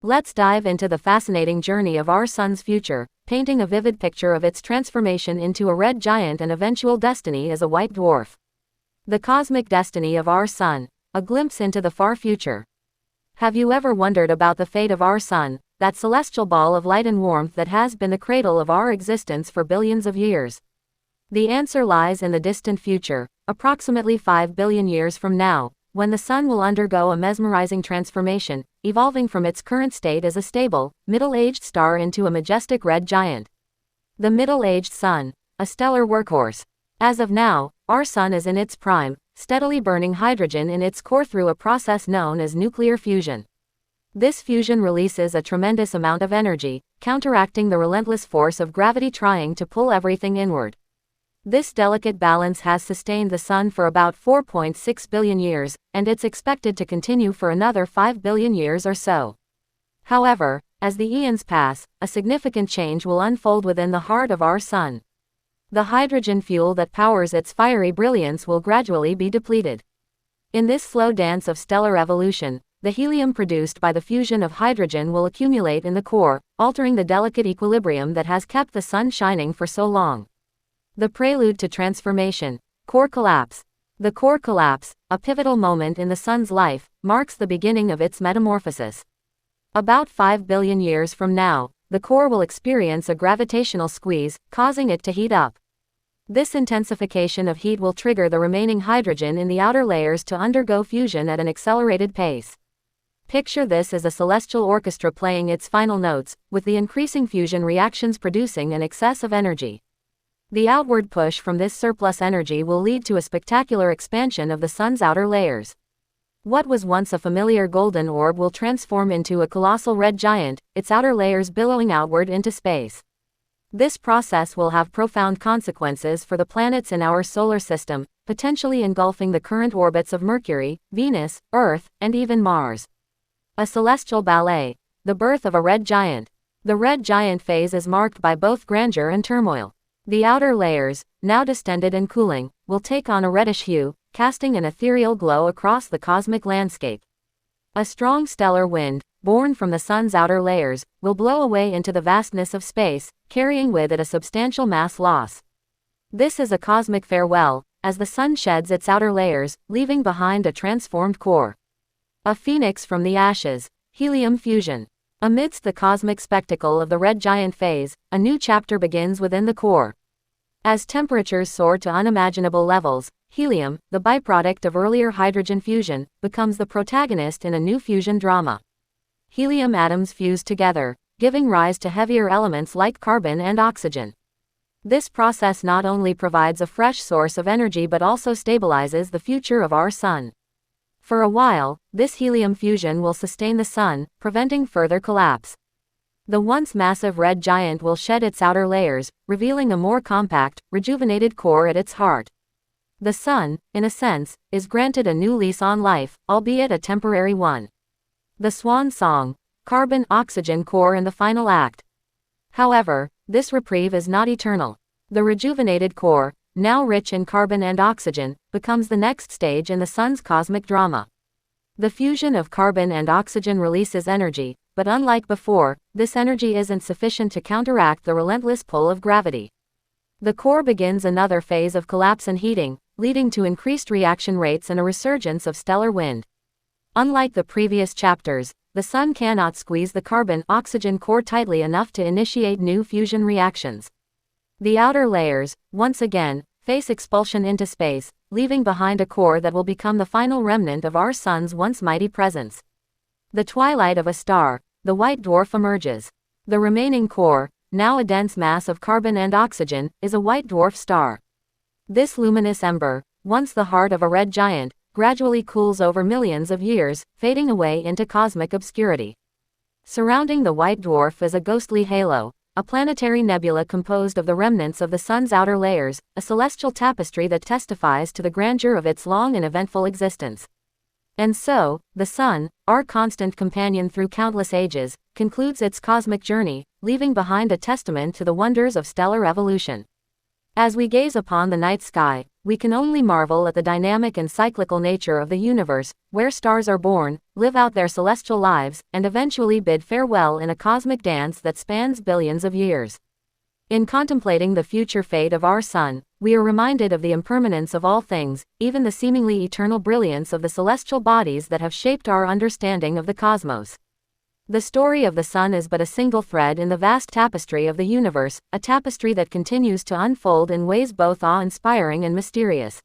Let's dive into the fascinating journey of our sun's future, painting a vivid picture of its transformation into a red giant and eventual destiny as a white dwarf. The cosmic destiny of our sun, a glimpse into the far future. Have you ever wondered about the fate of our sun, that celestial ball of light and warmth that has been the cradle of our existence for billions of years? The answer lies in the distant future, approximately 5 billion years from now, when the sun will undergo a mesmerizing transformation, evolving from its current state as a stable, middle-aged star into a majestic red giant. The middle-aged sun, a stellar workhorse. As of now, our sun is in its prime, steadily burning hydrogen in its core through a process known as nuclear fusion. This fusion releases a tremendous amount of energy, counteracting the relentless force of gravity trying to pull everything inward. This delicate balance has sustained the sun for about 4.6 billion years, and it's expected to continue for another 5 billion years or so. However, as the eons pass, a significant change will unfold within the heart of our sun. The hydrogen fuel that powers its fiery brilliance will gradually be depleted. In this slow dance of stellar evolution, the helium produced by the fusion of hydrogen will accumulate in the core, altering the delicate equilibrium that has kept the sun shining for so long. The prelude to transformation, core collapse. The core collapse, a pivotal moment in the sun's life, marks the beginning of its metamorphosis. About 5 billion years from now, the core will experience a gravitational squeeze, causing it to heat up. This intensification of heat will trigger the remaining hydrogen in the outer layers to undergo fusion at an accelerated pace. Picture this as a celestial orchestra playing its final notes, with the increasing fusion reactions producing an excess of energy. The outward push from this surplus energy will lead to a spectacular expansion of the sun's outer layers. What was once a familiar golden orb will transform into a colossal red giant, its outer layers billowing outward into space. This process will have profound consequences for the planets in our solar system, potentially engulfing the current orbits of Mercury, Venus, Earth, and even Mars. A celestial ballet, the birth of a red giant. The red giant phase is marked by both grandeur and turmoil. The outer layers, now distended and cooling, will take on a reddish hue, casting an ethereal glow across the cosmic landscape. A strong stellar wind, born from the sun's outer layers, will blow away into the vastness of space, carrying with it a substantial mass loss. This is a cosmic farewell, as the sun sheds its outer layers, leaving behind a transformed core. A phoenix from the ashes, helium fusion. Amidst the cosmic spectacle of the red giant phase, a new chapter begins within the core. As temperatures soar to unimaginable levels, helium, the byproduct of earlier hydrogen fusion, becomes the protagonist in a new fusion drama. Helium atoms fuse together, giving rise to heavier elements like carbon and oxygen. This process not only provides a fresh source of energy but also stabilizes the future of our sun. For a while, this helium fusion will sustain the sun, preventing further collapse. The once massive red giant will shed its outer layers, revealing a more compact, rejuvenated core at its heart. The sun, in a sense, is granted a new lease on life, albeit a temporary one. The swan song, carbon-oxygen core in the final act. However, this reprieve is not eternal. The rejuvenated core, now rich in carbon and oxygen, becomes the next stage in the sun's cosmic drama. The fusion of carbon and oxygen releases energy, but unlike before, this energy isn't sufficient to counteract the relentless pull of gravity. The core begins another phase of collapse and heating, leading to increased reaction rates and a resurgence of stellar wind. Unlike the previous chapters, the sun cannot squeeze the carbon-oxygen core tightly enough to initiate new fusion reactions. The outer layers, once again, face expulsion into space, leaving behind a core that will become the final remnant of our sun's once mighty presence. The twilight of a star, the white dwarf emerges. The remaining core, now a dense mass of carbon and oxygen, is a white dwarf star. This luminous ember, once the heart of a red giant, gradually cools over millions of years, fading away into cosmic obscurity. Surrounding the white dwarf is a ghostly halo, a planetary nebula composed of the remnants of the sun's outer layers, a celestial tapestry that testifies to the grandeur of its long and eventful existence. And so, the sun, our constant companion through countless ages, concludes its cosmic journey, leaving behind a testament to the wonders of stellar evolution. As we gaze upon the night sky, we can only marvel at the dynamic and cyclical nature of the universe, where stars are born, live out their celestial lives, and eventually bid farewell in a cosmic dance that spans billions of years. In contemplating the future fate of our sun, we are reminded of the impermanence of all things, even the seemingly eternal brilliance of the celestial bodies that have shaped our understanding of the cosmos. The story of the sun is but a single thread in the vast tapestry of the universe, a tapestry that continues to unfold in ways both awe-inspiring and mysterious.